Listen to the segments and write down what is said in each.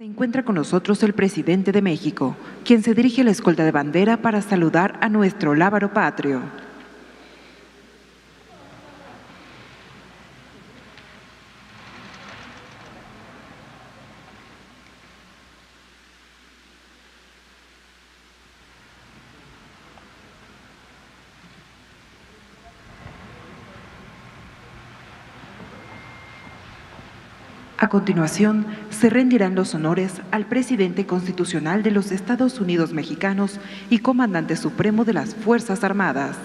Se encuentra con nosotros el presidente de México, quien se dirige a la escolta de bandera para saludar a nuestro lábaro patrio. A continuación, se rendirán los honores al presidente constitucional de los Estados Unidos mexicanos y comandante supremo de las Fuerzas Armadas.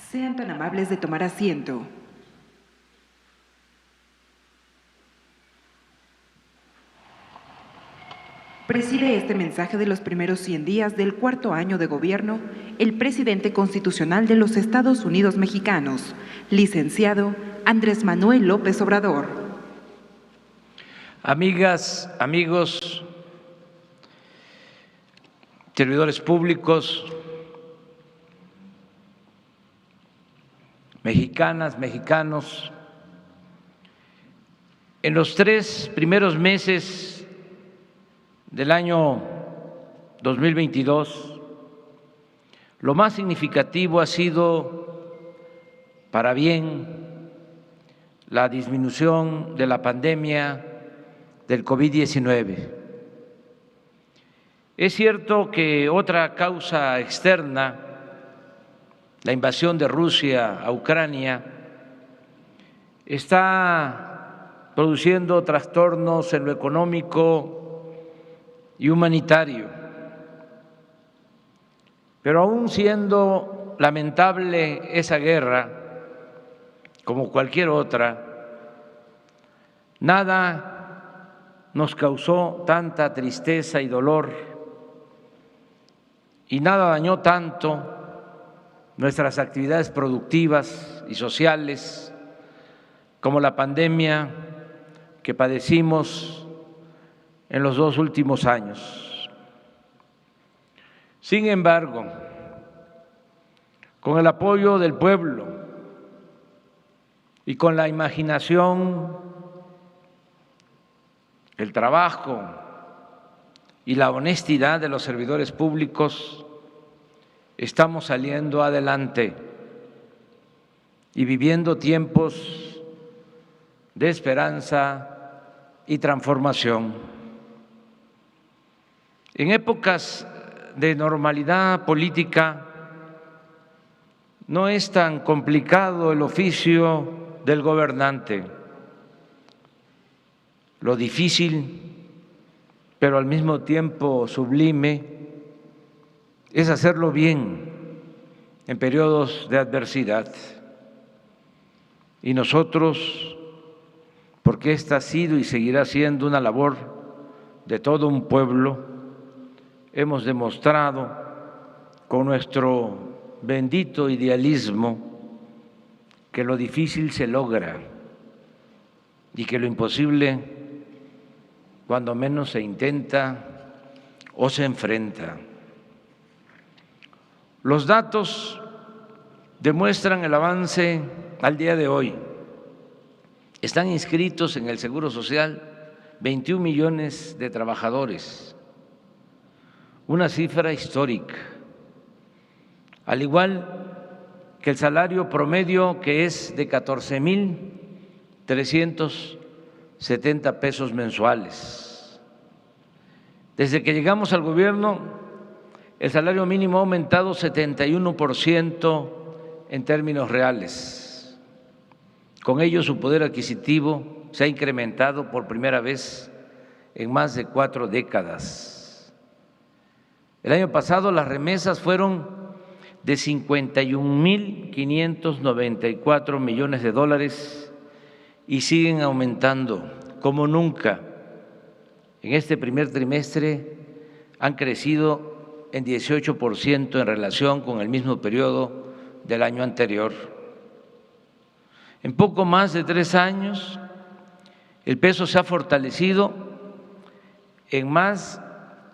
Sean tan amables de tomar asiento. Preside este mensaje de los primeros 100 días del cuarto año de gobierno el presidente constitucional de los Estados Unidos mexicanos, licenciado Andrés Manuel López Obrador. Amigas, amigos, servidores públicos, mexicanas, mexicanos, en los 3 primeros meses del año 2022, lo más significativo ha sido, para bien, la disminución de la pandemia del COVID-19. Es cierto que otra causa externa, la invasión de Rusia a Ucrania, está produciendo trastornos en lo económico y humanitario. Pero aún siendo lamentable esa guerra, como cualquier otra, nada nos causó tanta tristeza y dolor, y nada dañó tanto nuestras actividades productivas y sociales como la pandemia que padecimos en los 2 últimos años. Sin embargo, con el apoyo del pueblo y con la imaginación, el trabajo y la honestidad de los servidores públicos, estamos saliendo adelante y viviendo tiempos de esperanza y transformación. En épocas de normalidad política no es tan complicado el oficio del gobernante. Lo difícil, pero al mismo tiempo sublime, es hacerlo bien en periodos de adversidad. Y nosotros, porque esta ha sido y seguirá siendo una labor de todo un pueblo, hemos demostrado con nuestro bendito idealismo que lo difícil se logra y que lo imposible, cuando menos se intenta o se enfrenta. Los datos demuestran el avance al día de hoy. Están inscritos en el Seguro Social 21 millones de trabajadores, una cifra histórica, al igual que el salario promedio, que es de 14,370 pesos mensuales. Desde que llegamos al gobierno, el salario mínimo ha aumentado 71% en términos reales. Con ello, su poder adquisitivo se ha incrementado por primera vez en más de 4 décadas. El año pasado las remesas fueron de 51.594 millones de dólares y siguen aumentando como nunca. En este primer trimestre han crecido en 18% en relación con el mismo periodo del año anterior. En poco más de 3 años, el peso se ha fortalecido en más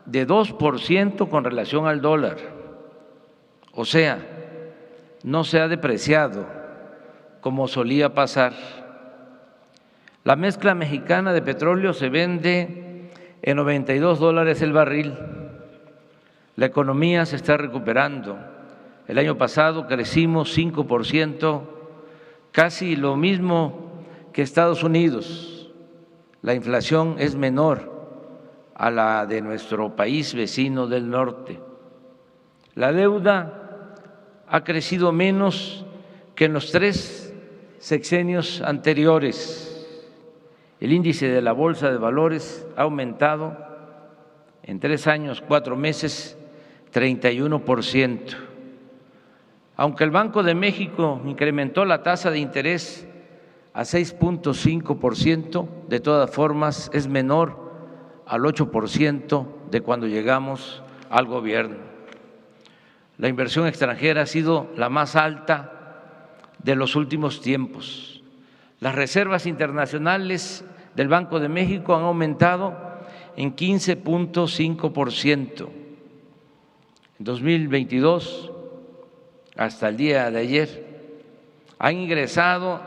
de 2% con relación al dólar. O sea, no se ha depreciado como solía pasar. La mezcla mexicana de petróleo se vende en $92 el barril. La economía se está recuperando. El año pasado crecimos 5%, casi lo mismo que Estados Unidos. La inflación es menor a la de nuestro país vecino del norte. La deuda ha crecido menos que en los 3 sexenios anteriores. El índice de la Bolsa de Valores ha aumentado en 3 años, 4 meses, 31%. Aunque el Banco de México incrementó la tasa de interés a 6.5%, de todas formas es menor al 8% de cuando llegamos al gobierno. La inversión extranjera ha sido la más alta de los últimos tiempos. Las reservas internacionales del Banco de México han aumentado en 15.5%. En 2022, hasta el día de ayer, han ingresado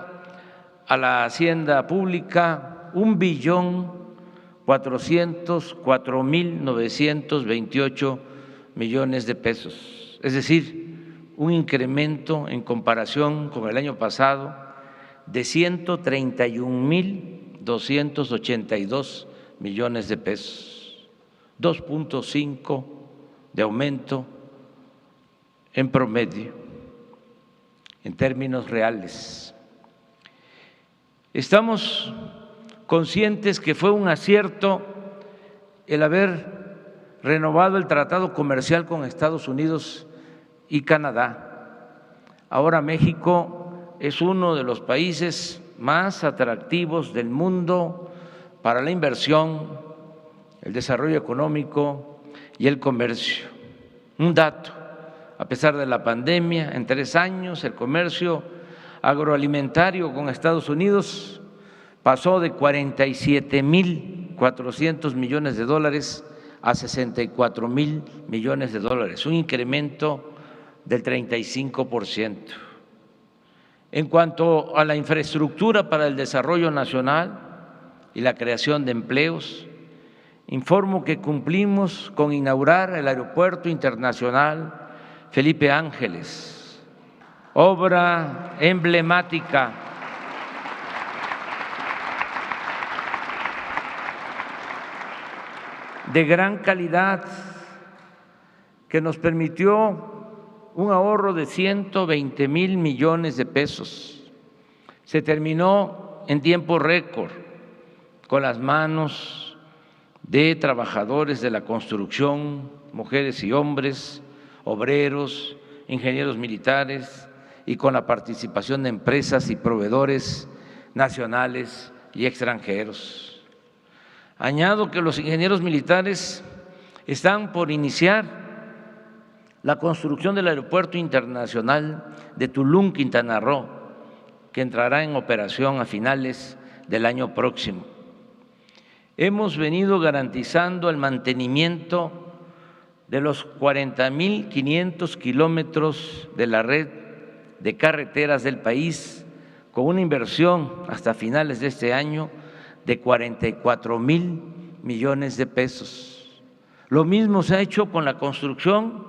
a la hacienda pública 1.404.928 millones de pesos, es decir, un incremento en comparación con el año pasado de 131.282 millones de pesos, 2.5 de aumento en promedio, en términos reales. Estamos conscientes que fue un acierto el haber renovado el tratado comercial con Estados Unidos y Canadá. Ahora México es uno de los países más atractivos del mundo para la inversión, el desarrollo económico y el comercio. Un dato: a pesar de la pandemia, en 3 años el comercio agroalimentario con Estados Unidos pasó de 47.400 millones de dólares a 64.000 millones de dólares, un incremento del 35%. En cuanto a la infraestructura para el desarrollo nacional y la creación de empleos, informo que cumplimos con inaugurar el Aeropuerto Internacional Felipe Ángeles, obra emblemática de gran calidad que nos permitió un ahorro de 120,000 millones de pesos. Se terminó en tiempo récord con las manos de trabajadores de la construcción, mujeres y hombres, obreros, ingenieros militares, y con la participación de empresas y proveedores nacionales y extranjeros. Añado que los ingenieros militares están por iniciar la construcción del Aeropuerto Internacional de Tulum, Quintana Roo, que entrará en operación a finales del año próximo. Hemos venido garantizando el mantenimiento de los 40.500 kilómetros de la red de carreteras del país, con una inversión hasta finales de este año de 44,000 millones de pesos. Lo mismo se ha hecho con la construcción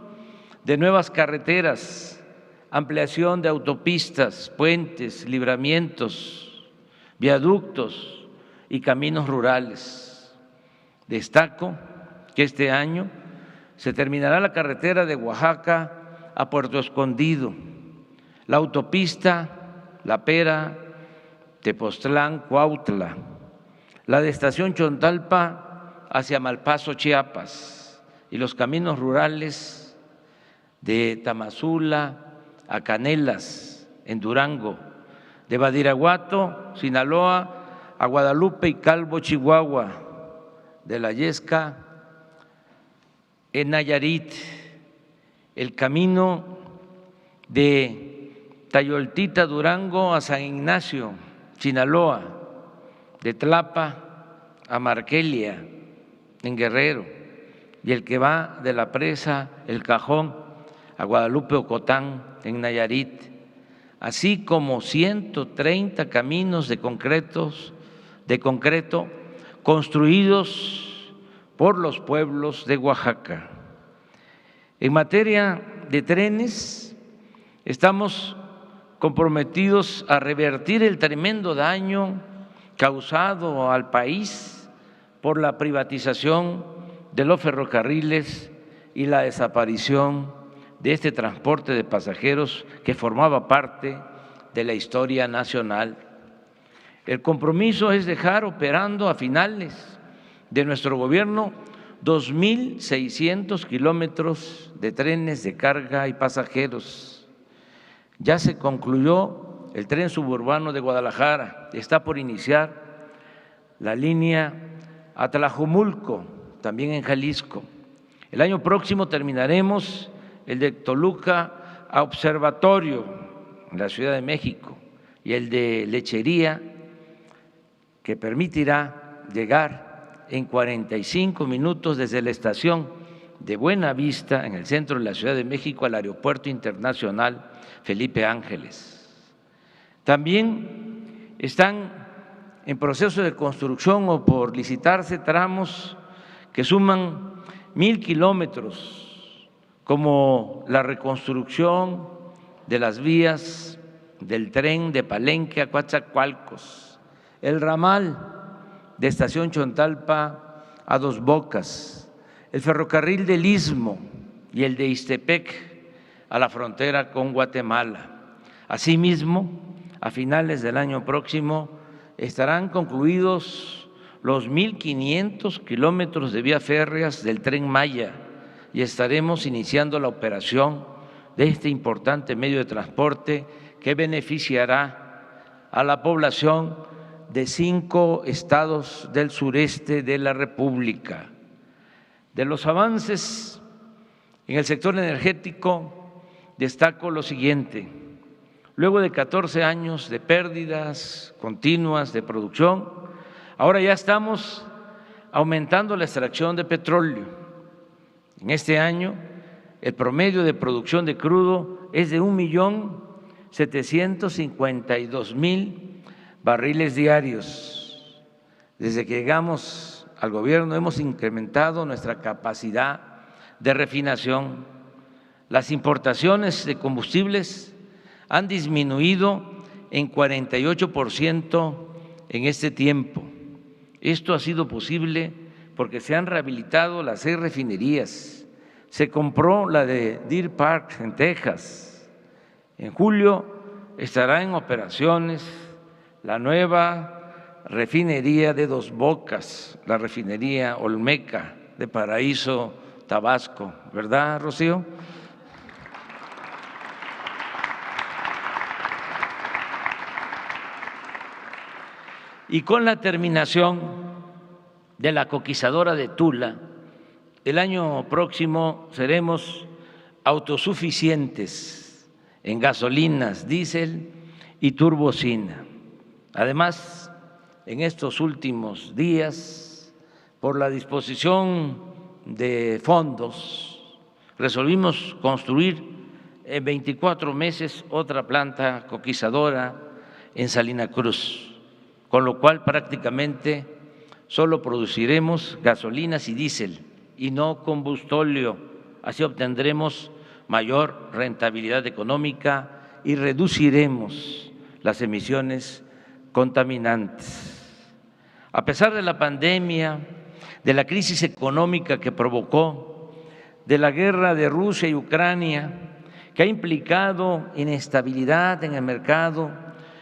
de nuevas carreteras, ampliación de autopistas, puentes, libramientos, viaductos y caminos rurales. Destaco que este año se terminará la carretera de Oaxaca a Puerto Escondido, la autopista La Pera, Tepoztlán, Cuautla, la de Estación Chontalpa hacia Malpaso, Chiapas, y los caminos rurales de Tamazula a Canelas, en Durango, de Badiraguato, Sinaloa, a Guadalupe y Calvo, Chihuahua, de La Yesca en Nayarit, el camino de Tayoltita, Durango a San Ignacio, Sinaloa, de Tlapa a Marquelia, en Guerrero, y el que va de la presa El Cajón a Guadalupe, Ocotán, en Nayarit, así como 130 caminos de concreto construidos por los pueblos de Oaxaca. En materia de trenes, estamos comprometidos a revertir el tremendo daño causado al país por la privatización de los ferrocarriles y la desaparición de este transporte de pasajeros que formaba parte de la historia nacional. El compromiso es dejar operando a finales de nuestro gobierno 2.600 kilómetros de trenes de carga y pasajeros. Ya se concluyó el tren suburbano de Guadalajara, está por iniciar la línea a Tlajomulco, también en Jalisco. El año próximo terminaremos el de Toluca a Observatorio, en la Ciudad de México, y el de Lechería, que permitirá llegar en 45 minutos desde la estación de Buenavista, en el centro de la Ciudad de México, al Aeropuerto Internacional Felipe Ángeles. También están en proceso de construcción o por licitarse tramos que suman 1,000 kilómetros, como la reconstrucción de las vías del tren de Palenque a Coatzacoalcos, el ramal de Estación Chontalpa a Dos Bocas, el ferrocarril del Istmo y el de Ixtepec a la frontera con Guatemala. Asimismo, a finales del año próximo estarán concluidos los 1,500 kilómetros de vías férreas del Tren Maya y estaremos iniciando la operación de este importante medio de transporte que beneficiará a la población de 5 estados del sureste de la República. De los avances en el sector energético, destaco lo siguiente. Luego de 14 años de pérdidas continuas de producción, ahora ya estamos aumentando la extracción de petróleo. En este año, el promedio de producción de crudo es de 1.752.000 barriles diarios. Desde que llegamos al gobierno hemos incrementado nuestra capacidad de refinación. Las importaciones de combustibles han disminuido en 48% en este tiempo. Esto ha sido posible porque se han rehabilitado las 6 refinerías. Se compró la de Deer Park en Texas. En julio estará en operaciones la nueva refinería de Dos Bocas, la refinería Olmeca de Paraíso, Tabasco, ¿verdad, Rocío? Y con la terminación de la coquizadora de Tula, el año próximo seremos autosuficientes en gasolinas, diésel y turbocina. Además, en estos últimos días, por la disposición de fondos, resolvimos construir en 24 meses otra planta coquizadora en Salina Cruz, con lo cual prácticamente solo produciremos gasolinas y diésel y no combustóleo. Así obtendremos mayor rentabilidad económica y reduciremos las emisiones contaminantes. A pesar de la pandemia, de la crisis económica que provocó, de la guerra de Rusia y Ucrania, que ha implicado inestabilidad en el mercado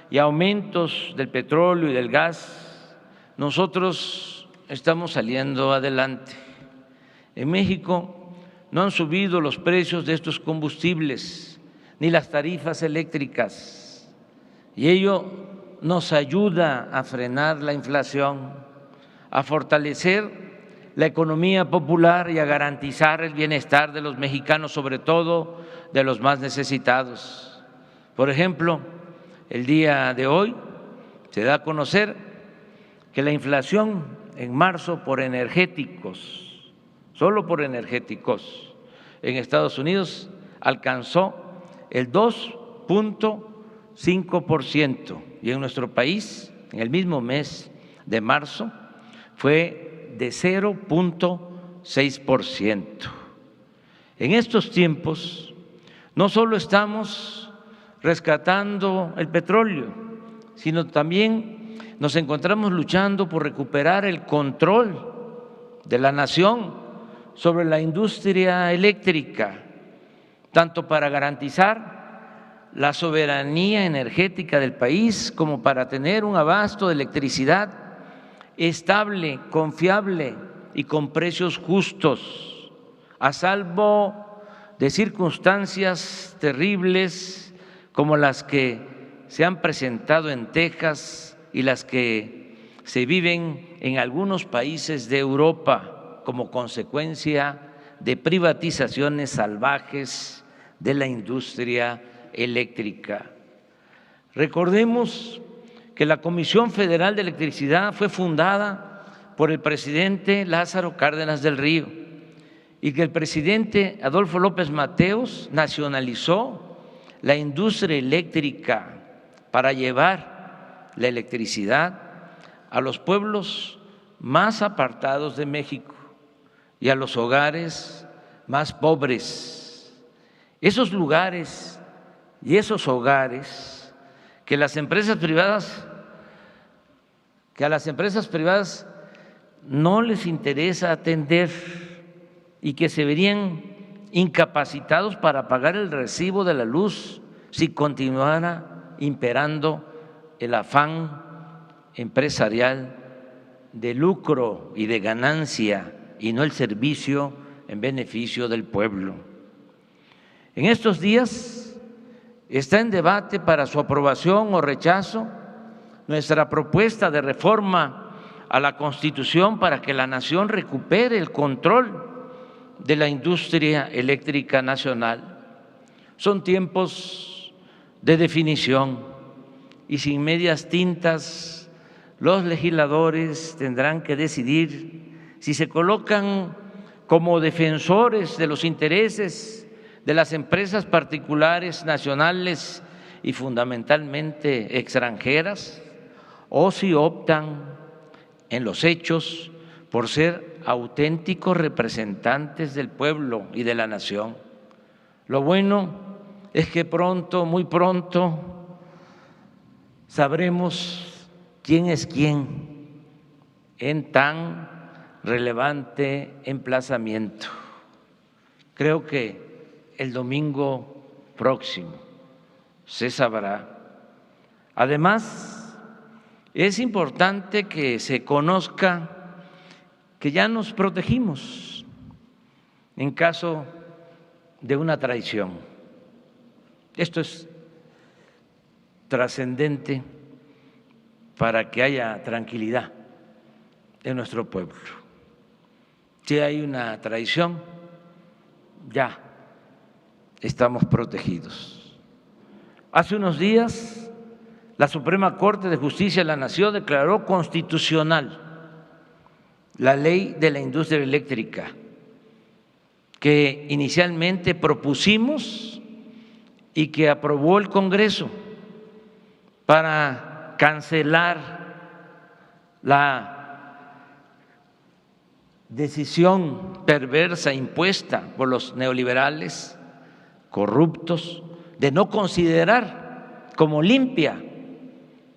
y aumentos del petróleo y del gas, nosotros estamos saliendo adelante. En México no han subido los precios de estos combustibles ni las tarifas eléctricas, y ello nos ayuda a frenar la inflación, a fortalecer la economía popular y a garantizar el bienestar de los mexicanos, sobre todo de los más necesitados. Por ejemplo, el día de hoy se da a conocer que la inflación en marzo por energéticos, solo por energéticos, en Estados Unidos alcanzó el 2.5% y en nuestro país, en el mismo mes de marzo, fue de 0.6%. En estos tiempos no solo estamos rescatando el petróleo, sino también nos encontramos luchando por recuperar el control de la nación sobre la industria eléctrica, tanto para garantizar la soberanía energética del país como para tener un abasto de electricidad estable, confiable y con precios justos, a salvo de circunstancias terribles como las que se han presentado en Texas y las que se viven en algunos países de Europa como consecuencia de privatizaciones salvajes de la industria eléctrica. Recordemos que la Comisión Federal de Electricidad fue fundada por el presidente Lázaro Cárdenas del Río y que el presidente Adolfo López Mateos nacionalizó la industria eléctrica para llevar la electricidad a los pueblos más apartados de México y a los hogares más pobres. Esos lugares y esos hogares que a las empresas privadas no les interesa atender y que se verían incapacitados para pagar el recibo de la luz si continuara imperando el afán empresarial de lucro y de ganancia y no el servicio en beneficio del pueblo. En estos días está en debate para su aprobación o rechazo nuestra propuesta de reforma a la Constitución para que la nación recupere el control de la industria eléctrica nacional. Son tiempos de definición y sin medias tintas los legisladores tendrán que decidir si se colocan como defensores de los intereses de las empresas particulares, nacionales y fundamentalmente extranjeras, o si optan en los hechos por ser auténticos representantes del pueblo y de la nación. Lo bueno es que pronto, muy pronto, sabremos quién es quién en tan relevante emplazamiento. Creo que el domingo próximo se sabrá. Además, es importante que se conozca que ya nos protegimos en caso de una traición. Esto es trascendente para que haya tranquilidad de nuestro pueblo. Si hay una traición, ya estamos protegidos. Hace unos días, la Suprema Corte de Justicia de la Nación declaró constitucional la ley de la industria eléctrica que inicialmente propusimos y que aprobó el Congreso para cancelar la decisión perversa impuesta por los neoliberales corruptos de no considerar como limpia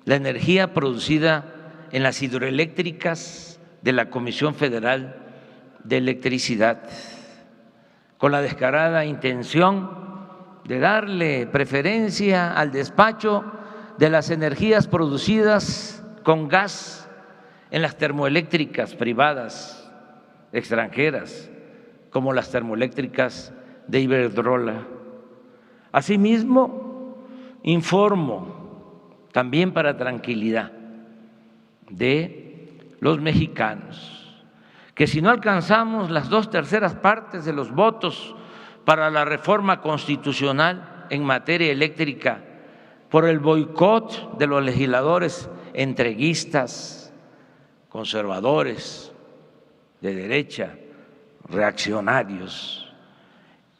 la energía producida en las hidroeléctricas de la Comisión Federal de Electricidad, con la descarada intención de darle preferencia al despacho de las energías producidas con gas en las termoeléctricas privadas extranjeras, como las termoeléctricas de Iberdrola. Asimismo, informo también para tranquilidad de los mexicanos que si no alcanzamos las 2/3 partes de los votos para la reforma constitucional en materia eléctrica por el boicot de los legisladores entreguistas, conservadores, de derecha, reaccionarios,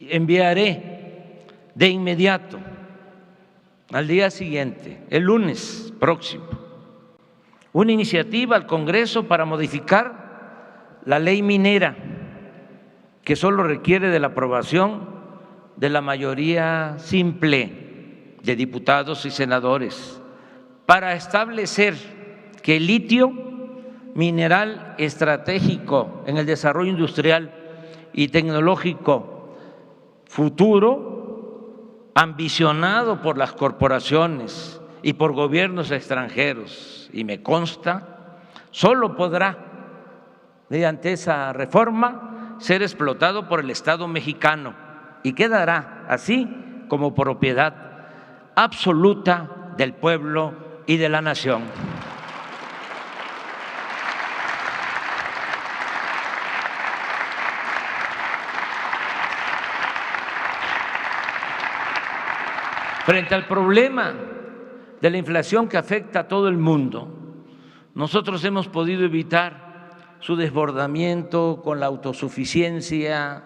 enviaré de inmediato, al día siguiente, el lunes próximo, una iniciativa al Congreso para modificar la ley minera, que solo requiere de la aprobación de la mayoría simple de diputados y senadores, para establecer que el litio, mineral estratégico en el desarrollo industrial y tecnológico futuro, ambicionado por las corporaciones y por gobiernos extranjeros, y me consta, solo podrá, mediante esa reforma, ser explotado por el Estado mexicano y quedará así como propiedad absoluta del pueblo y de la nación. Frente al problema de la inflación que afecta a todo el mundo, nosotros hemos podido evitar su desbordamiento con la autosuficiencia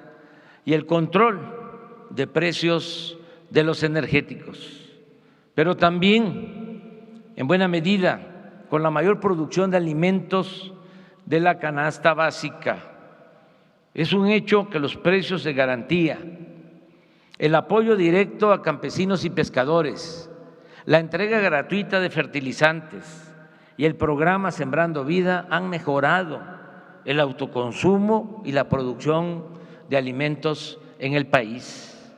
y el control de precios de los energéticos, pero también en buena medida con la mayor producción de alimentos de la canasta básica. Es un hecho que los precios de garantía, el apoyo directo a campesinos y pescadores, la entrega gratuita de fertilizantes y el programa Sembrando Vida han mejorado el autoconsumo y la producción de alimentos en el país.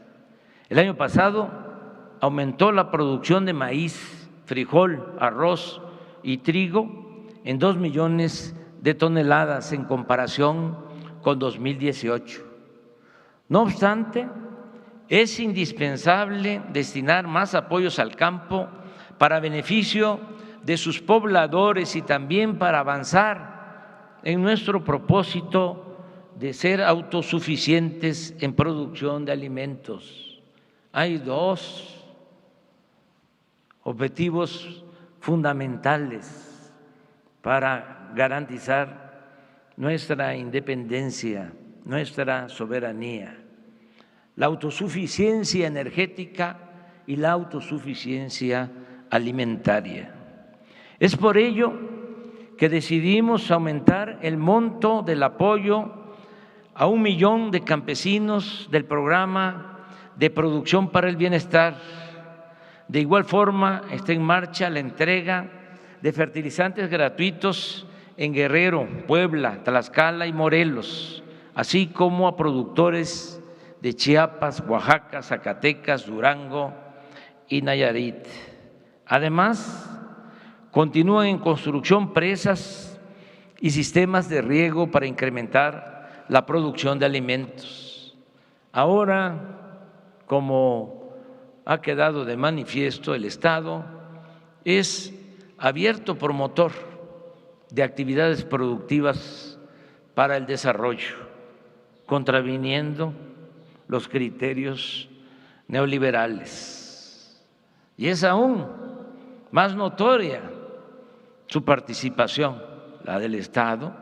El año pasado aumentó la producción de maíz, frijol, arroz y trigo en 2 millones de toneladas en comparación con 2018. No obstante, es indispensable destinar más apoyos al campo para beneficio de sus pobladores y también para avanzar en nuestro propósito de ser autosuficientes en producción de alimentos. Hay 2 objetivos fundamentales para garantizar nuestra independencia, nuestra soberanía: la autosuficiencia energética y la autosuficiencia alimentaria. Es por ello que decidimos aumentar el monto del apoyo a 1 millón de campesinos del programa de producción para el bienestar. De igual forma, está en marcha la entrega de fertilizantes gratuitos en Guerrero, Puebla, Tlaxcala y Morelos, así como a productores de Chiapas, Oaxaca, Zacatecas, Durango y Nayarit. Además, continúan en construcción presas y sistemas de riego para incrementar la producción de alimentos. Ahora, como ha quedado de manifiesto, el Estado es abierto promotor de actividades productivas para el desarrollo, contraviniendo los criterios neoliberales. Y es aún más notoria su participación, la del Estado,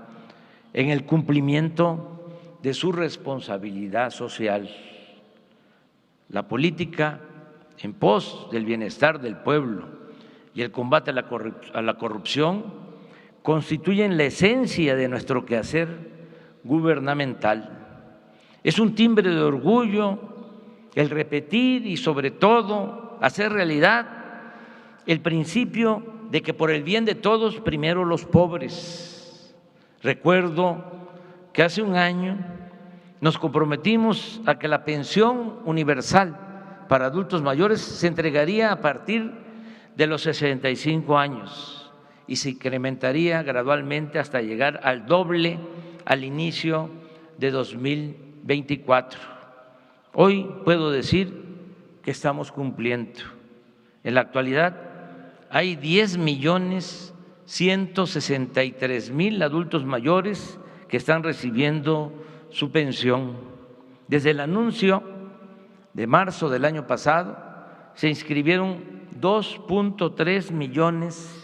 en el cumplimiento de su responsabilidad social. La política en pos del bienestar del pueblo y el combate a la corrupción constituyen la esencia de nuestro quehacer gubernamental. Es un timbre de orgullo el repetir y sobre todo hacer realidad el principio de que por el bien de todos, primero los pobres. Recuerdo que hace un año nos comprometimos a que la pensión universal para adultos mayores se entregaría a partir de los 65 años y se incrementaría gradualmente hasta llegar al doble al inicio de 2024. Hoy puedo decir que estamos cumpliendo. En la actualidad hay 10.163.000 adultos mayores que están recibiendo su pensión. Desde el anuncio de marzo del año pasado se inscribieron 2.3 millones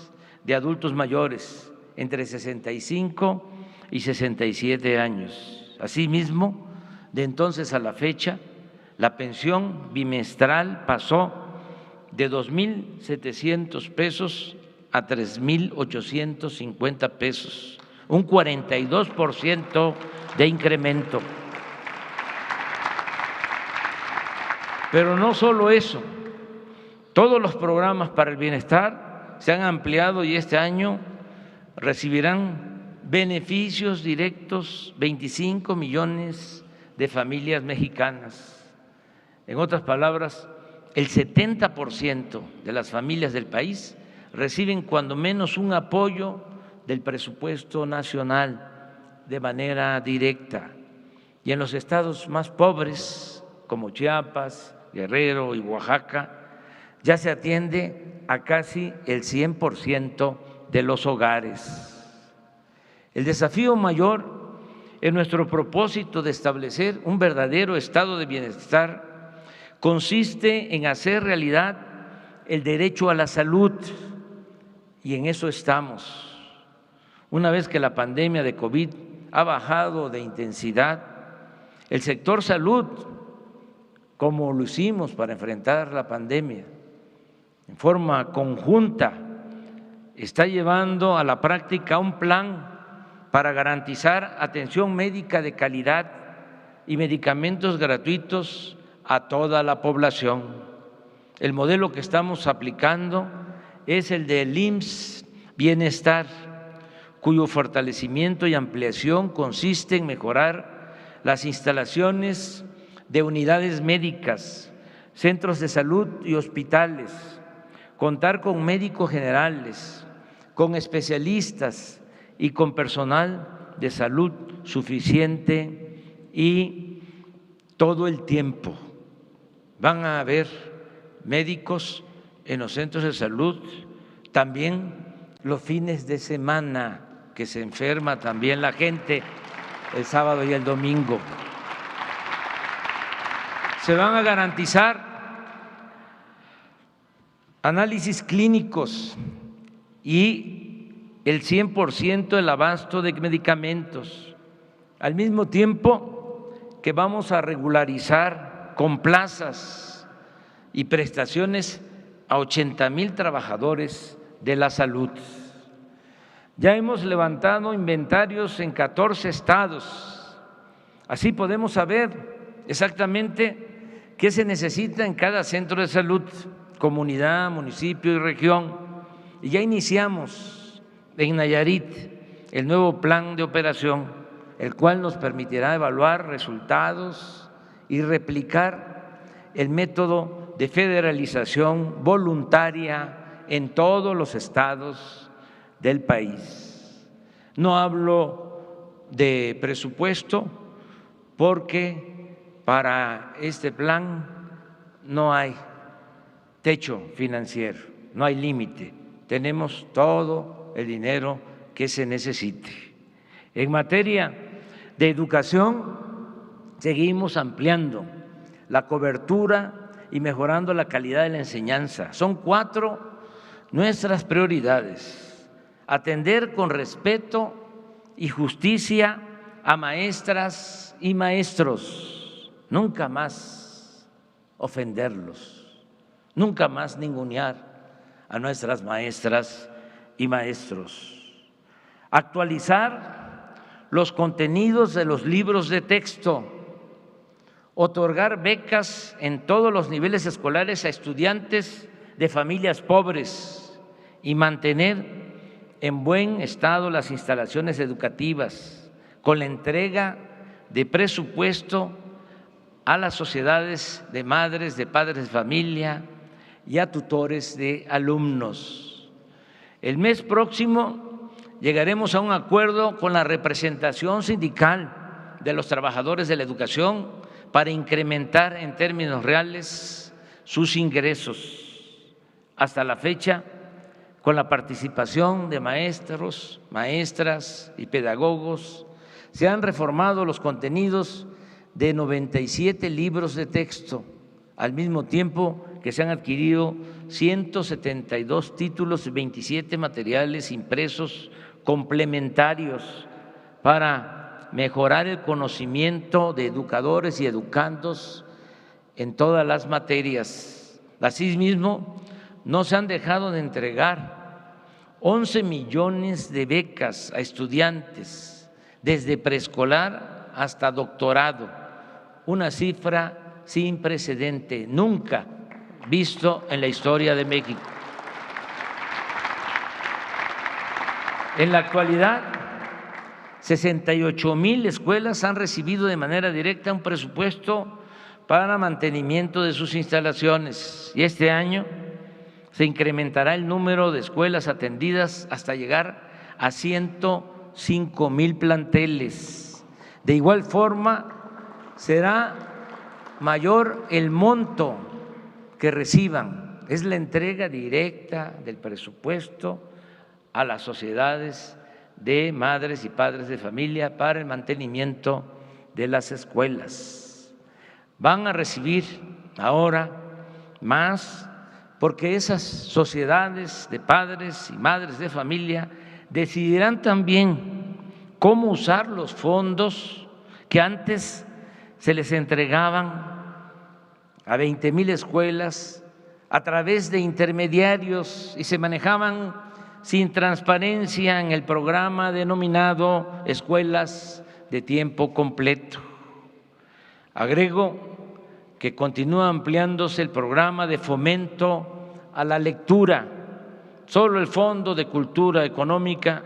de adultos mayores entre 65 y 67 años. Asimismo, de entonces a la fecha, la pensión bimestral pasó de 2.700 pesos a 3.850 pesos, un 42% de incremento. Pero no solo eso, todos los programas para el bienestar se han ampliado y este año recibirán beneficios directos 25 millones de familias mexicanas. En otras palabras, el 70% de las familias del país reciben cuando menos un apoyo del presupuesto nacional de manera directa. Y en los estados más pobres, como Chiapas, Guerrero y Oaxaca, ya se atiende a casi el 100% de los hogares. El desafío mayor en nuestro propósito de establecer un verdadero estado de bienestar consiste en hacer realidad el derecho a la salud, y en eso estamos. Una vez que la pandemia de COVID ha bajado de intensidad, el sector salud, como lo hicimos para enfrentar la pandemia, en forma conjunta, está llevando a la práctica un plan para garantizar atención médica de calidad y medicamentos gratuitos a toda la población. El modelo que estamos aplicando es el del IMSS Bienestar, cuyo fortalecimiento y ampliación consiste en mejorar las instalaciones de unidades médicas, centros de salud y hospitales, contar con médicos generales, con especialistas y con personal de salud suficiente y todo el tiempo. Van a haber médicos en los centros de salud, también los fines de semana, que se enferma también la gente el sábado y el domingo. Se van a garantizar análisis clínicos y el 100% del abasto de medicamentos, al mismo tiempo que vamos a regularizar con plazas y prestaciones a 80,000 trabajadores de la salud. Ya hemos levantado inventarios en 14 estados, así podemos saber exactamente qué se necesita en cada centro de salud, comunidad, municipio y región. Y ya iniciamos en Nayarit el nuevo plan de operación, el cual nos permitirá evaluar resultados y replicar el método de federalización voluntaria en todos los estados del país. No hablo de presupuesto porque para este plan no hay techo financiero, no hay límite. Tenemos todo el dinero que se necesite. En materia de educación, seguimos ampliando la cobertura y mejorando la calidad de la enseñanza. Son 4 nuestras prioridades: atender con respeto y justicia a maestras y maestros, nunca más ofenderlos, nunca más ningunear a nuestras maestras y maestros; actualizar los contenidos de los libros de texto; otorgar becas en todos los niveles escolares a estudiantes de familias pobres y mantener en buen estado las instalaciones educativas con la entrega de presupuesto a las sociedades de madres, de padres de familia y a tutores de alumnos. El mes próximo llegaremos a un acuerdo con la representación sindical de los trabajadores de la educación para incrementar en términos reales sus ingresos. Hasta la fecha, con la participación de maestros, maestras y pedagogos, se han reformado los contenidos de 97 libros de texto, al mismo tiempo que se han adquirido 172 títulos y 27 materiales impresos complementarios para mejorar el conocimiento de educadores y educandos en todas las materias. Asimismo, no se han dejado de entregar 11 millones de becas a estudiantes desde preescolar hasta doctorado, una cifra sin precedente, nunca visto en la historia de México. En la actualidad, 68,000 escuelas han recibido de manera directa un presupuesto para mantenimiento de sus instalaciones y este año se incrementará el número de escuelas atendidas hasta llegar a 105,000 planteles. De igual forma, será mayor el monto que reciban, es la entrega directa del presupuesto a las sociedades de madres y padres de familia para el mantenimiento de las escuelas. Van a recibir ahora más porque esas sociedades de padres y madres de familia decidirán también cómo usar los fondos que antes se les entregaban a 20,000 escuelas a través de intermediarios y se manejaban sin transparencia en el programa denominado Escuelas de Tiempo Completo. Agrego que continúa ampliándose el programa de fomento a la lectura. Solo el Fondo de Cultura Económica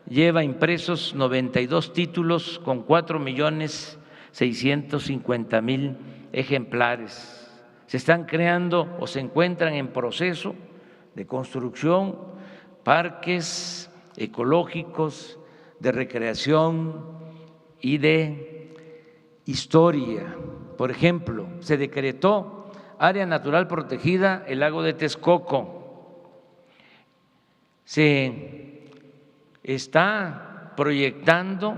lleva impresos 92 títulos con 4,650,000 ejemplares. Se están creando o se encuentran en proceso de construcción parques ecológicos, de recreación y de historia. Por ejemplo, se decretó área natural protegida el lago de Texcoco. Se está proyectando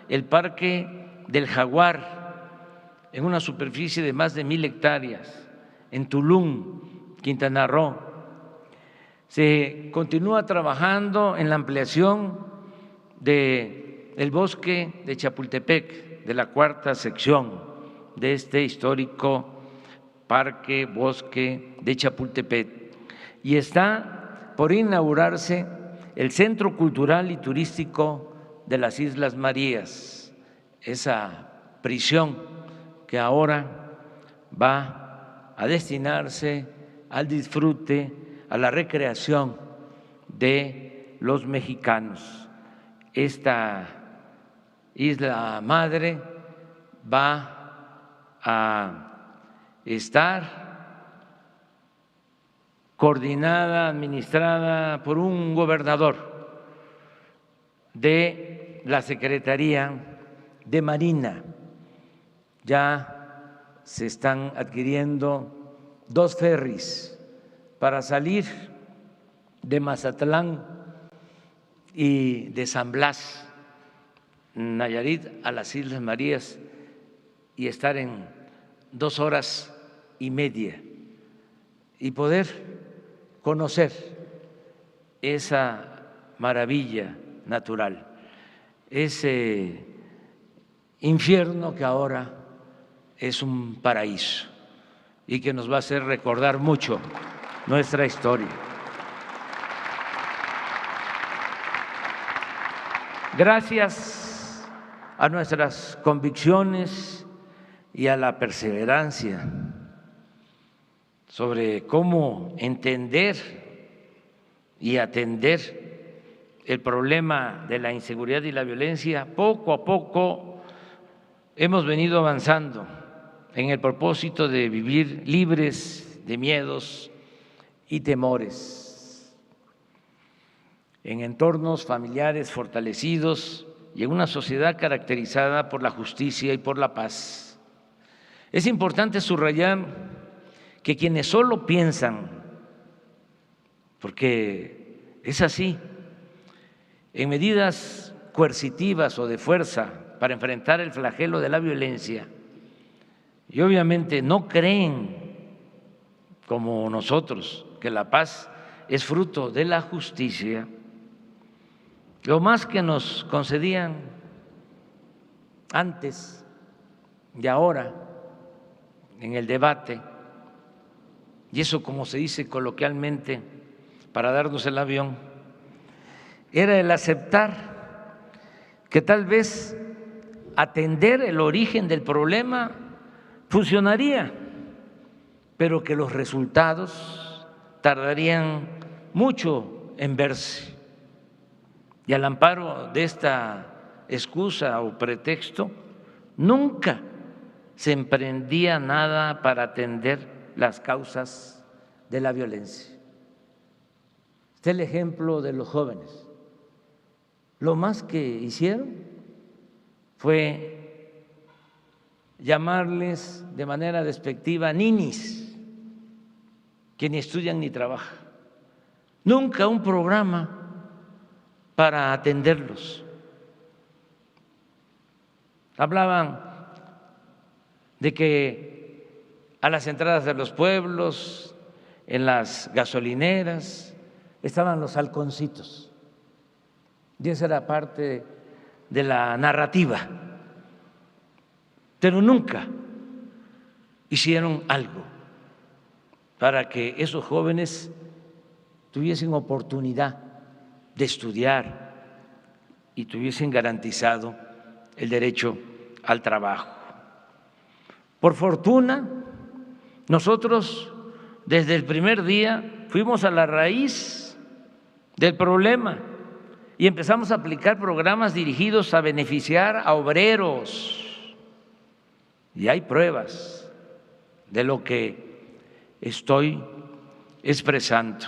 el Parque del Jaguar en una superficie de más de 1,000 hectáreas en Tulum, Quintana Roo. Se continúa trabajando en la ampliación del bosque de Chapultepec, de la 4ª sección de este histórico parque bosque de Chapultepec. Y está por inaugurarse el Centro Cultural y Turístico de las Islas Marías, esa prisión que ahora va a destinarse al disfrute, a la recreación de los mexicanos. Esta isla madre va a estar coordinada, administrada por un gobernador de la Secretaría de Marina. Ya se están adquiriendo 2 ferris para salir de Mazatlán y de San Blas, Nayarit, a las Islas Marías y estar en 2 horas y media y poder conocer esa maravilla natural, ese infierno que ahora es un paraíso y que nos va a hacer recordar mucho nuestra historia. Gracias a nuestras convicciones y a la perseverancia sobre cómo entender y atender el problema de la inseguridad y la violencia, poco a poco hemos venido avanzando en el propósito de vivir libres de miedos y temores, en entornos familiares fortalecidos y en una sociedad caracterizada por la justicia y por la paz. Es importante subrayar que quienes solo piensan, porque es así, en medidas coercitivas o de fuerza para enfrentar el flagelo de la violencia, y obviamente no creen, como nosotros, que la paz es fruto de la justicia, lo más que nos concedían antes y ahora en el debate, y eso como se dice coloquialmente para darnos el avión, era el aceptar que tal vez atender el origen del problema funcionaría, pero que los resultados tardarían mucho en verse. Y al amparo de esta excusa o pretexto, nunca se emprendía nada para atender las causas de la violencia. Este es el ejemplo de los jóvenes. Lo más que hicieron fue llamarles de manera despectiva ninis, que ni estudian ni trabajan. Nunca un programa para atenderlos. Hablaban de que a las entradas de los pueblos, en las gasolineras, estaban los halconcitos. Y esa era parte de la narrativa. Pero nunca hicieron algo para que esos jóvenes tuviesen oportunidad de estudiar y tuviesen garantizado el derecho al trabajo. Por fortuna, nosotros desde el primer día fuimos a la raíz del problema y empezamos a aplicar programas dirigidos a beneficiar a obreros. Y hay pruebas de lo que estoy expresando: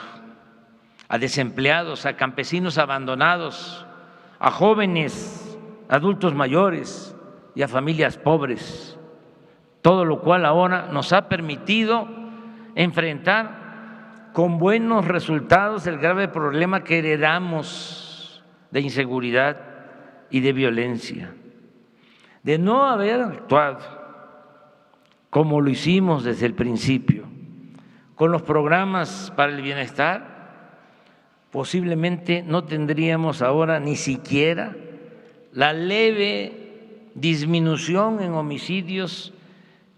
a desempleados, a campesinos abandonados, a jóvenes, adultos mayores y a familias pobres, todo lo cual ahora nos ha permitido enfrentar con buenos resultados el grave problema que heredamos de inseguridad y de violencia. De no haber actuado como lo hicimos desde el principio, con los programas para el bienestar, posiblemente no tendríamos ahora ni siquiera la leve disminución en homicidios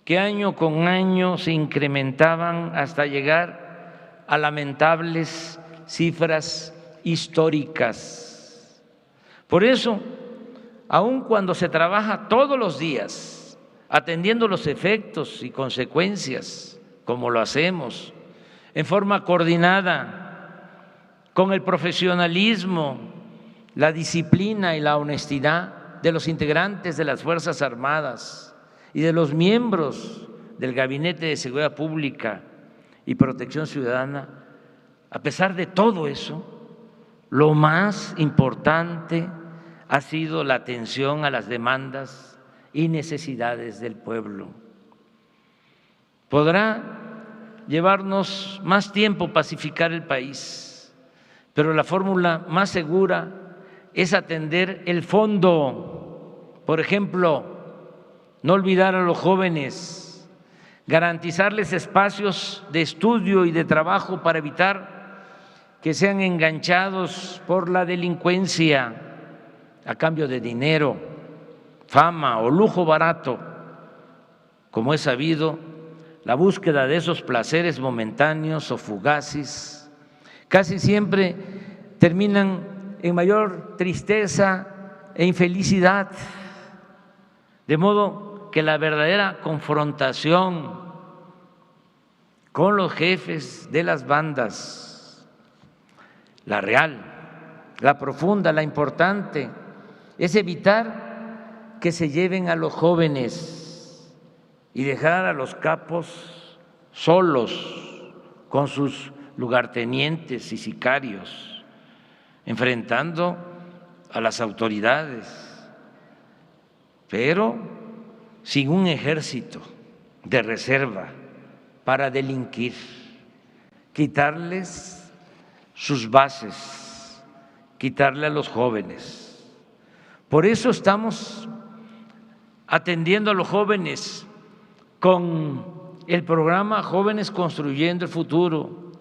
que año con año se incrementaban hasta llegar a lamentables cifras históricas. Por eso, aun cuando se trabaja todos los días atendiendo los efectos y consecuencias, como lo hacemos, en forma coordinada, con el profesionalismo, la disciplina y la honestidad de los integrantes de las Fuerzas Armadas y de los miembros del Gabinete de Seguridad Pública y Protección Ciudadana, a pesar de todo eso, lo más importante ha sido la atención a las demandas y necesidades del pueblo. Podrá llevarnos más tiempo pacificar el país, pero la fórmula más segura es atender el fondo. Por ejemplo, no olvidar a los jóvenes, garantizarles espacios de estudio y de trabajo para evitar que sean enganchados por la delincuencia a cambio de dinero, fama o lujo barato. Como es sabido, la búsqueda de esos placeres momentáneos o fugaces casi siempre terminan en mayor tristeza e infelicidad, de modo que la verdadera confrontación con los jefes de las bandas, la real, la profunda, la importante, es evitar que se lleven a los jóvenes y dejar a los capos solos con sus lugartenientes y sicarios, enfrentando a las autoridades, pero sin un ejército de reserva para delinquir, quitarles sus bases, quitarle a los jóvenes. Por eso estamos atendiendo a los jóvenes con el programa Jóvenes Construyendo el Futuro,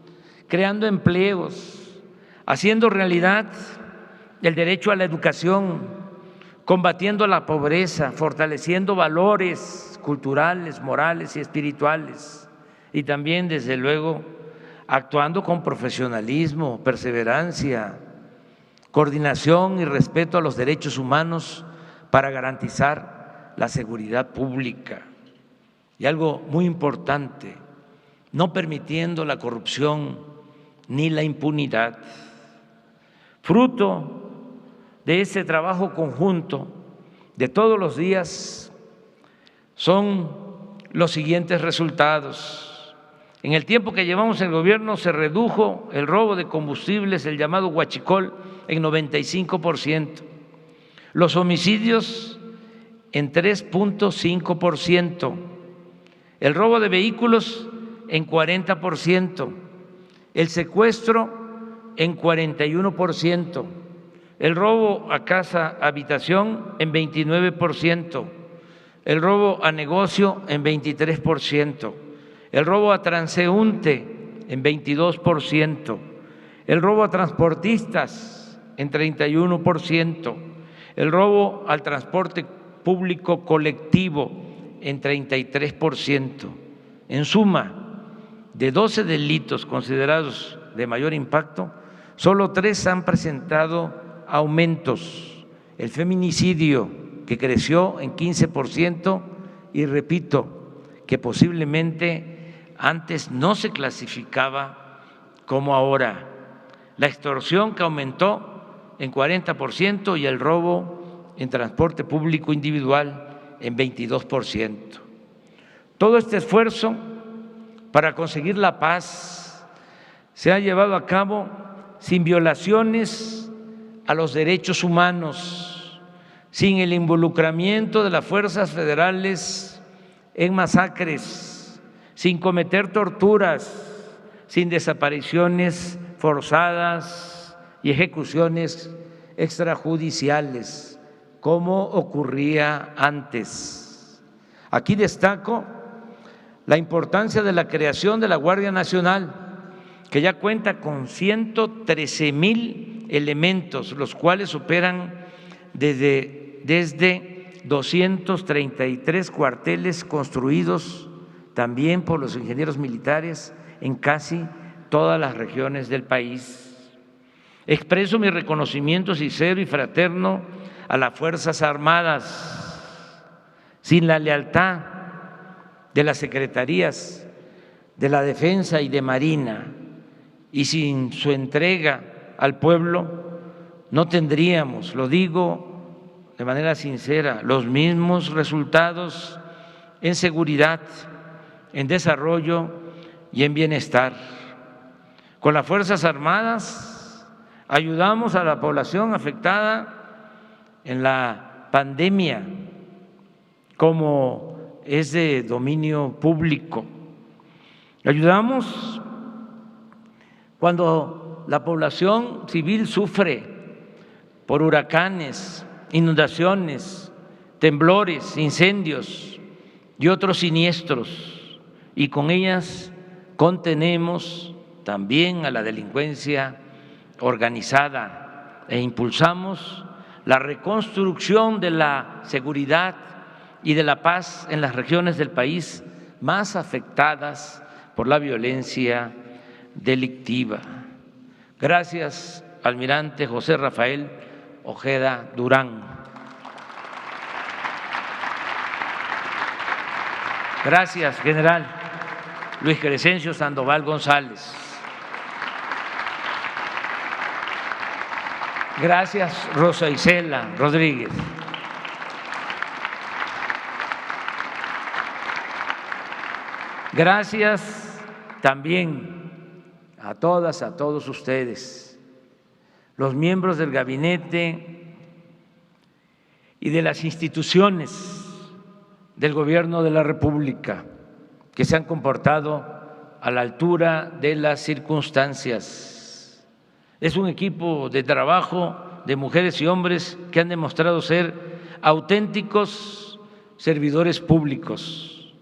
creando empleos, haciendo realidad el derecho a la educación, combatiendo la pobreza, fortaleciendo valores culturales, morales y espirituales, y también, desde luego, actuando con profesionalismo, perseverancia, coordinación y respeto a los derechos humanos para garantizar la seguridad pública. Y algo muy importante, no permitiendo la corrupción ni la impunidad. Fruto de ese trabajo conjunto de todos los días son los siguientes resultados. En el tiempo que llevamos en el gobierno se redujo el robo de combustibles, el llamado huachicol, en 95%, los homicidios en 3.5%, el robo de vehículos en 40%, el secuestro en 41%, el robo a casa habitación en 29%, el robo a negocio en 23%, el robo a transeúnte en 22%, el robo a transportistas en 31%, el robo al transporte público colectivo en 33%. En suma, de 12 delitos considerados de mayor impacto, solo 3 han presentado aumentos. El feminicidio, que creció en 15%, y repito, que posiblemente antes no se clasificaba como ahora. La extorsión, que aumentó en 40%, y el robo en transporte público individual en 22%. Todo este esfuerzo para conseguir la paz se ha llevado a cabo sin violaciones a los derechos humanos, sin el involucramiento de las fuerzas federales en masacres, sin cometer torturas, sin desapariciones forzadas y ejecuciones extrajudiciales, como ocurría antes. Aquí destaco la importancia de la creación de la Guardia Nacional, que ya cuenta con 113,000 elementos, los cuales operan desde 233 cuarteles construidos también por los ingenieros militares en casi todas las regiones del país. Expreso mi reconocimiento sincero y fraterno a las Fuerzas Armadas. Sin la lealtad de las secretarías de la Defensa y de Marina, y sin su entrega al pueblo, no tendríamos, lo digo de manera sincera, los mismos resultados en seguridad, en desarrollo y en bienestar. Con las Fuerzas Armadas ayudamos a la población afectada en la pandemia, como es de dominio público. Ayudamos cuando la población civil sufre por huracanes, inundaciones, temblores, incendios y otros siniestros, y con ellas contenemos también a la delincuencia organizada e impulsamos la reconstrucción de la seguridad y de la paz en las regiones del país más afectadas por la violencia delictiva. Gracias, almirante José Rafael Ojeda Durán. Gracias, general Luis Crescencio Sandoval González. Gracias, Rosa Isela Rodríguez. Gracias también a todas, a todos ustedes, los miembros del gabinete y de las instituciones del Gobierno de la República que se han comportado a la altura de las circunstancias. Es un equipo de trabajo de mujeres y hombres que han demostrado ser auténticos servidores públicos,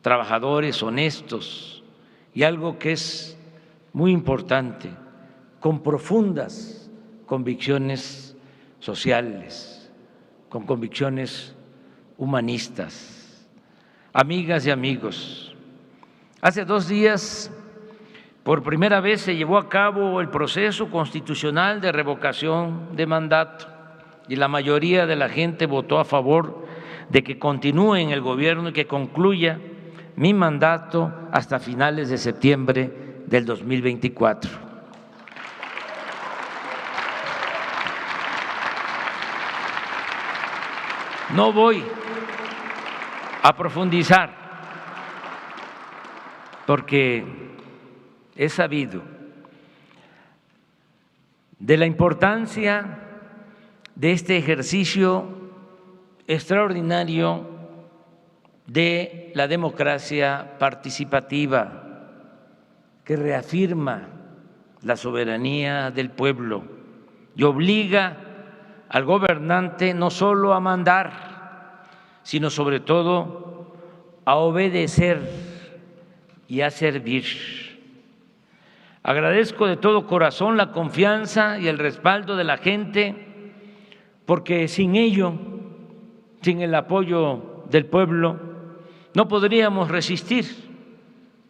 trabajadores honestos y algo que es muy importante, con profundas convicciones sociales, con convicciones humanistas. Amigas y amigos, hace 2 días por primera vez se llevó a cabo el proceso constitucional de revocación de mandato y la mayoría de la gente votó a favor de que continúe en el gobierno y que concluya mi mandato hasta finales de septiembre del 2024. No voy a profundizar porque he sabido de la importancia de este ejercicio extraordinario de la democracia participativa que reafirma la soberanía del pueblo y obliga al gobernante no solo a mandar, sino sobre todo a obedecer y a servir. Agradezco de todo corazón la confianza y el respaldo de la gente, porque sin ello, sin el apoyo del pueblo, no podríamos resistir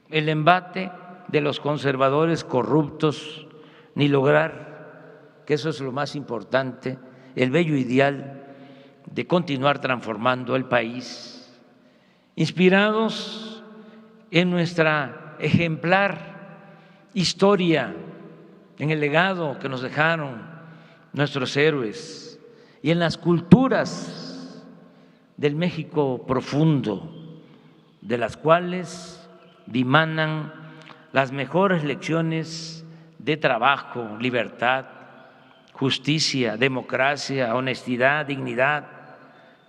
el embate de los conservadores corruptos ni lograr, que eso es lo más importante, el bello ideal de continuar transformando el país, inspirados en nuestra ejemplar historia, en el legado que nos dejaron nuestros héroes y en las culturas del México profundo, de las cuales dimanan las mejores lecciones de trabajo, libertad, justicia, democracia, honestidad, dignidad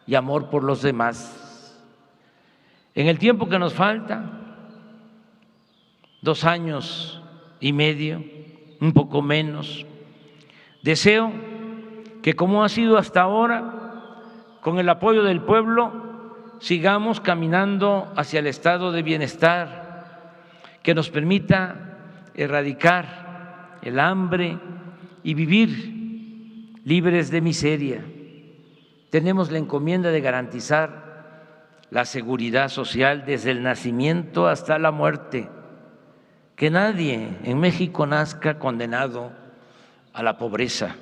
y amor por los demás. En el tiempo que nos falta, 2 años y medio, un poco menos, deseo que, como ha sido hasta ahora, con el apoyo del pueblo, sigamos caminando hacia el estado de bienestar que nos permita erradicar el hambre y vivir libres de miseria. Tenemos la encomienda de garantizar la seguridad social desde el nacimiento hasta la muerte, que nadie en México nazca condenado a la pobreza,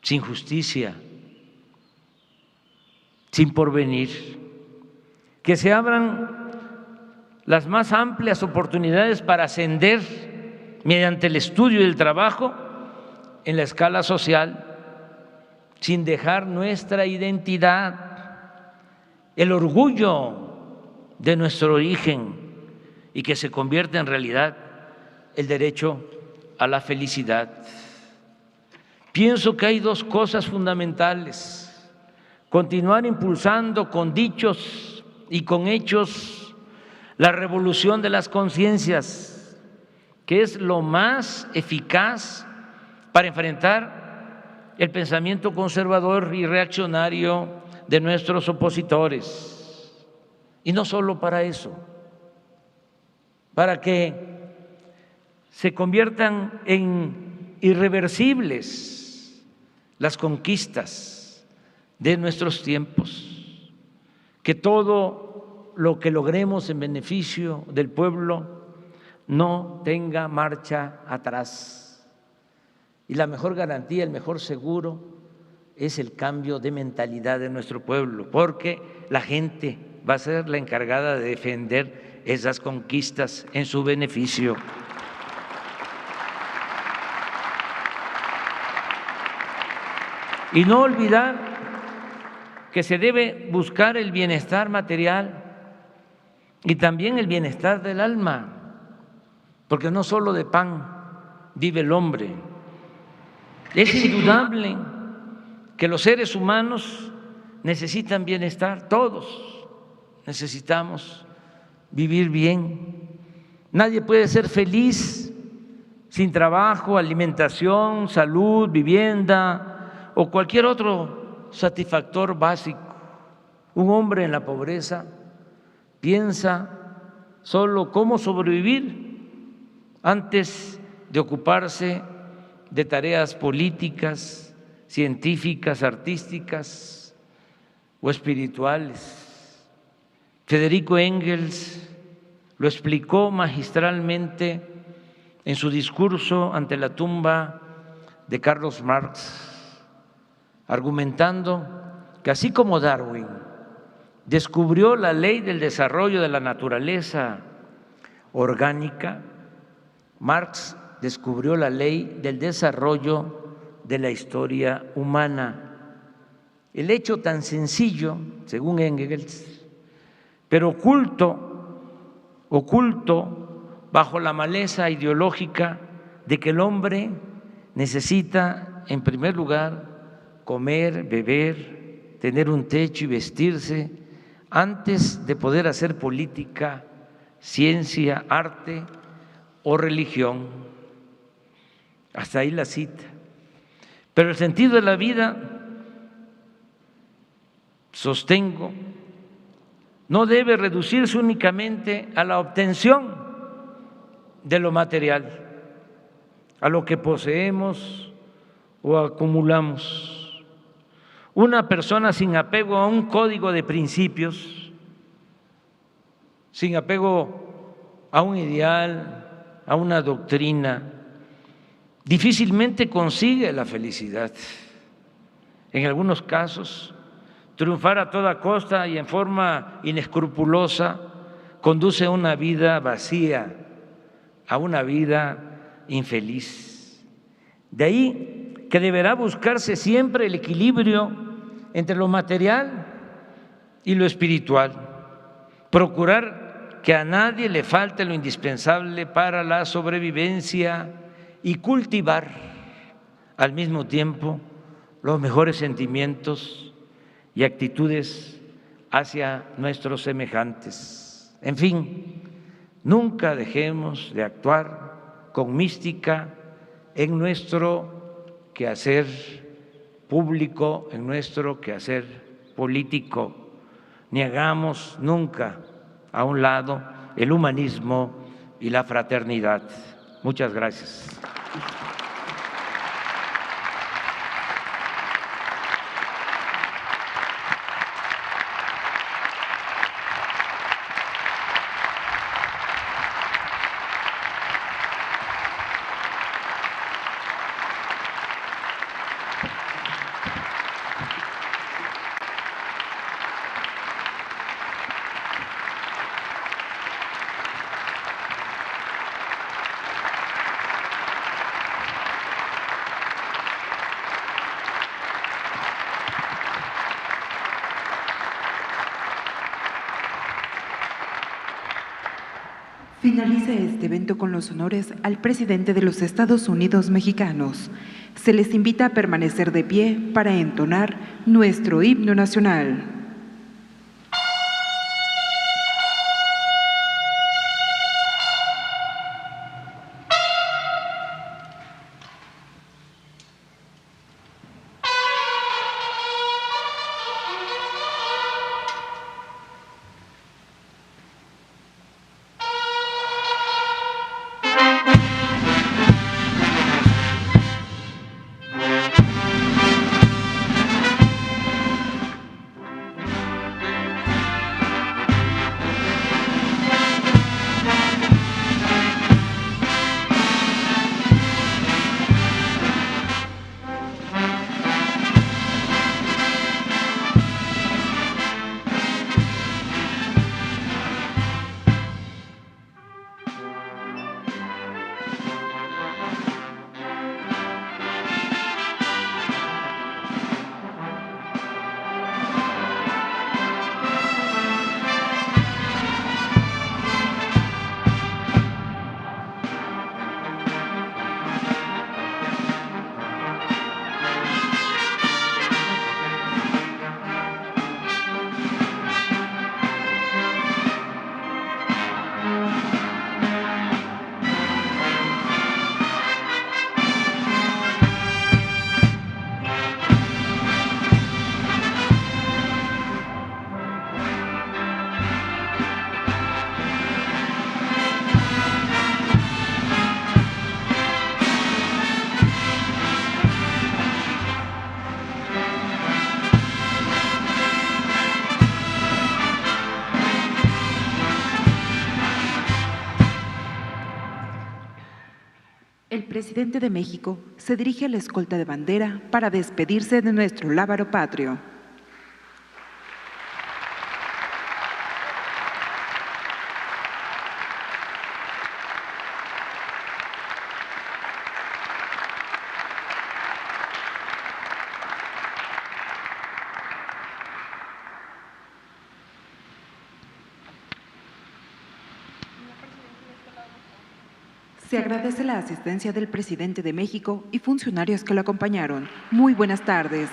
sin justicia, sin porvenir, que se abran las más amplias oportunidades para ascender mediante el estudio y el trabajo en la escala social, sin dejar nuestra identidad, el orgullo de nuestro origen, y que se convierta en realidad el derecho a la felicidad. Pienso que hay 2 cosas fundamentales: continuar impulsando con dichos y con hechos la revolución de las conciencias, que es lo más eficaz para enfrentar el pensamiento conservador y reaccionario de nuestros opositores. Y no solo para eso, para que se conviertan en irreversibles las conquistas de nuestros tiempos, que todo lo que logremos en beneficio del pueblo no tenga marcha atrás. Y la mejor garantía, el mejor seguro es el cambio de mentalidad de nuestro pueblo, porque la gente va a ser la encargada de defender esas conquistas en su beneficio. Y no olvidar que se debe buscar el bienestar material y también el bienestar del alma, porque no solo de pan vive el hombre. Es indudable que los seres humanos necesitan bienestar, todos necesitamos vivir bien. Nadie puede ser feliz sin trabajo, alimentación, salud, vivienda o cualquier otro satisfactor básico. Un hombre en la pobreza piensa solo cómo sobrevivir antes de ocuparse de tareas políticas, científicas, artísticas o espirituales. Federico Engels lo explicó magistralmente en su discurso ante la tumba de Carlos Marx, argumentando que así como Darwin descubrió la ley del desarrollo de la naturaleza orgánica, Marx descubrió la ley del desarrollo de la historia humana. El hecho tan sencillo, según Engels, pero oculto bajo la maleza ideológica de que el hombre necesita, en primer lugar, comer, beber, tener un techo y vestirse, antes de poder hacer política, ciencia, arte o religión. Hasta ahí la cita. Pero el sentido de la vida, sostengo, no debe reducirse únicamente a la obtención de lo material, a lo que poseemos o acumulamos. Una persona sin apego a un código de principios, sin apego a un ideal, a una doctrina, difícilmente consigue la felicidad. En algunos casos, triunfar a toda costa y en forma inescrupulosa conduce a una vida vacía, a una vida infeliz. De ahí que deberá buscarse siempre el equilibrio entre lo material y lo espiritual, procurar que a nadie le falte lo indispensable para la sobrevivencia y cultivar al mismo tiempo los mejores sentimientos y actitudes hacia nuestros semejantes. En fin, nunca dejemos de actuar con mística en nuestro quehacer público, en nuestro quehacer político, ni hagamos nunca a un lado el humanismo y la fraternidad. Muchas gracias. Finaliza este evento con los honores al presidente de los Estados Unidos mexicanos. Se les invita a permanecer de pie para entonar nuestro himno nacional. presidente de México se dirige a la escolta de bandera para despedirse de nuestro lábaro patrio. Se agradece la asistencia del presidente de México y funcionarios que lo acompañaron. Muy buenas tardes.